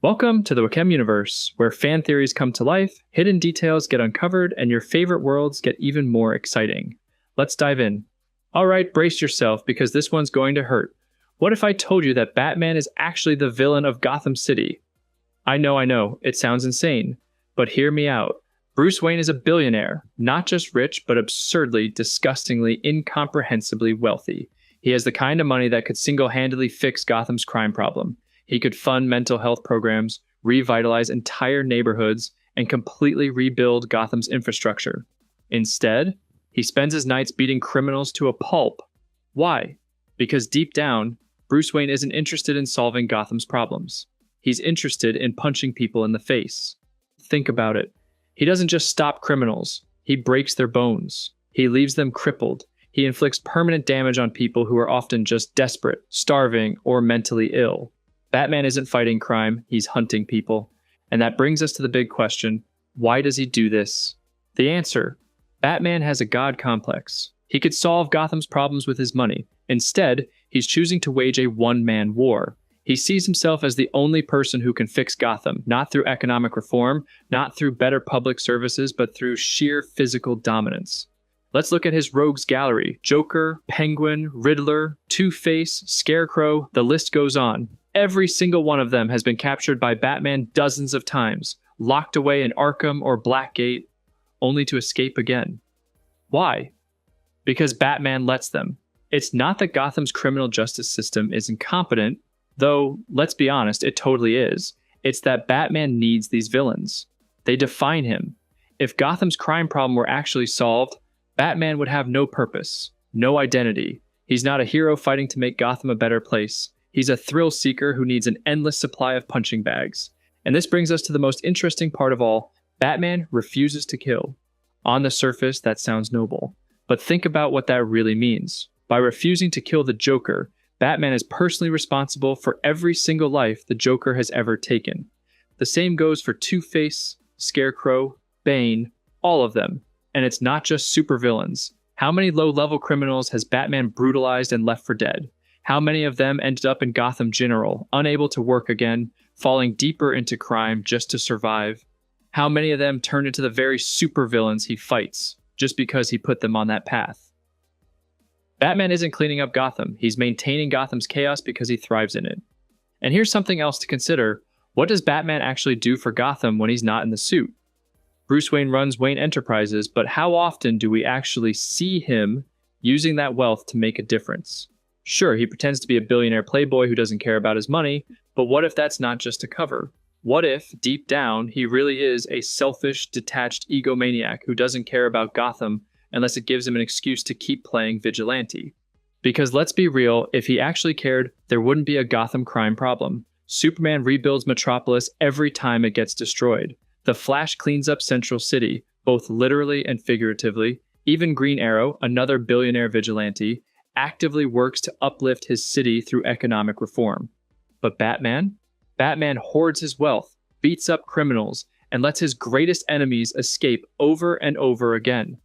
Welcome to the Wakem universe, where fan theories come to life, hidden details get uncovered, and your favorite worlds get even more exciting. Let's dive in. Alright, brace yourself, because this one's going to hurt. What if I told you that Batman is actually the villain of Gotham City? I know, it sounds insane. But hear me out. Bruce Wayne is a billionaire, not just rich, but absurdly, disgustingly, incomprehensibly wealthy. He has the kind of money that could single-handedly fix Gotham's crime problem. He could fund mental health programs, revitalize entire neighborhoods, and completely rebuild Gotham's infrastructure. Instead, he spends his nights beating criminals to a pulp. Why? Because deep down, Bruce Wayne isn't interested in solving Gotham's problems. He's interested in punching people in the face. Think about it. He doesn't just stop criminals. He breaks their bones. He leaves them crippled. He inflicts permanent damage on people who are often just desperate, starving, or mentally ill. Batman isn't fighting crime, he's hunting people. And that brings us to the big question, why does he do this? The answer, Batman has a god complex. He could solve Gotham's problems with his money. Instead, he's choosing to wage a one-man war. He sees himself as the only person who can fix Gotham, not through economic reform, not through better public services, but through sheer physical dominance. Let's look at his rogues gallery. Joker, Penguin, Riddler, Two-Face, Scarecrow, the list goes on. Every single one of them has been captured by Batman dozens of times, locked away in Arkham or Blackgate, only to escape again. Why? Because Batman lets them. It's not that Gotham's criminal justice system is incompetent, though, let's be honest, it totally is. It's that Batman needs these villains. They define him. If Gotham's crime problem were actually solved, Batman would have no purpose, no identity. He's not a hero fighting to make Gotham a better place. He's a thrill seeker who needs an endless supply of punching bags. And this brings us to the most interesting part of all. Batman refuses to kill. On the surface, that sounds noble. But think about what that really means. By refusing to kill the Joker, Batman is personally responsible for every single life the Joker has ever taken. The same goes for Two-Face, Scarecrow, Bane, all of them. And it's not just supervillains. How many low-level criminals has Batman brutalized and left for dead? How many of them ended up in Gotham General, unable to work again, falling deeper into crime just to survive? How many of them turned into the very supervillains he fights, just because he put them on that path? Batman isn't cleaning up Gotham, he's maintaining Gotham's chaos because he thrives in it. And here's something else to consider. What does Batman actually do for Gotham when he's not in the suit? Bruce Wayne runs Wayne Enterprises, but how often do we actually see him using that wealth to make a difference? Sure, he pretends to be a billionaire playboy who doesn't care about his money, but what if that's not just a cover? What if, deep down, he really is a selfish, detached egomaniac who doesn't care about Gotham unless it gives him an excuse to keep playing vigilante? Because let's be real, if he actually cared, there wouldn't be a Gotham crime problem. Superman rebuilds Metropolis every time it gets destroyed. The Flash cleans up Central City, both literally and figuratively. Even Green Arrow, another billionaire vigilante, actively works to uplift his city through economic reform. But Batman? Batman hoards his wealth, beats up criminals, and lets his greatest enemies escape over and over again.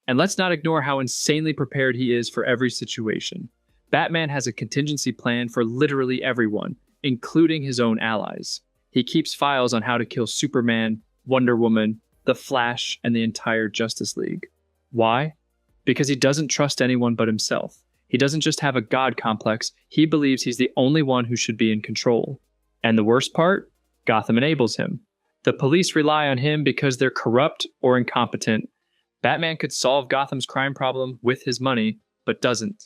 And let's not ignore how insanely prepared he is for every situation. Batman has a contingency plan for literally everyone, including his own allies. He keeps files on how to kill Superman, Wonder Woman, the Flash, and the entire Justice League. Why? Because he doesn't trust anyone but himself. He doesn't just have a god complex, he believes he's the only one who should be in control. And the worst part? Gotham enables him. The police rely on him because they're corrupt or incompetent. Batman could solve Gotham's crime problem with his money, but doesn't.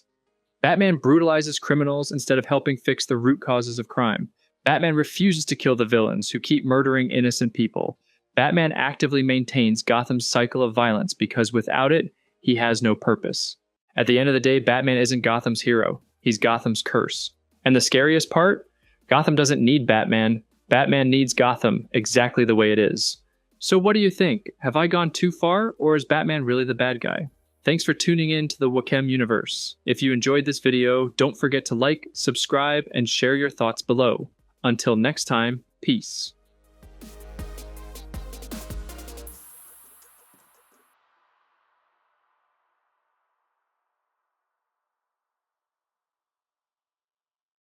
Batman brutalizes criminals instead of helping fix the root causes of crime. Batman refuses to kill the villains who keep murdering innocent people. Batman actively maintains Gotham's cycle of violence because without it, he has no purpose. At the end of the day, Batman isn't Gotham's hero. He's Gotham's curse. And the scariest part? Gotham doesn't need Batman. Batman needs Gotham exactly the way it is. So what do you think? Have I gone too far, or is Batman really the bad guy? Thanks for tuning in to the Wakem universe. If you enjoyed this video, don't forget to like, subscribe, and share your thoughts below. Until next time, peace.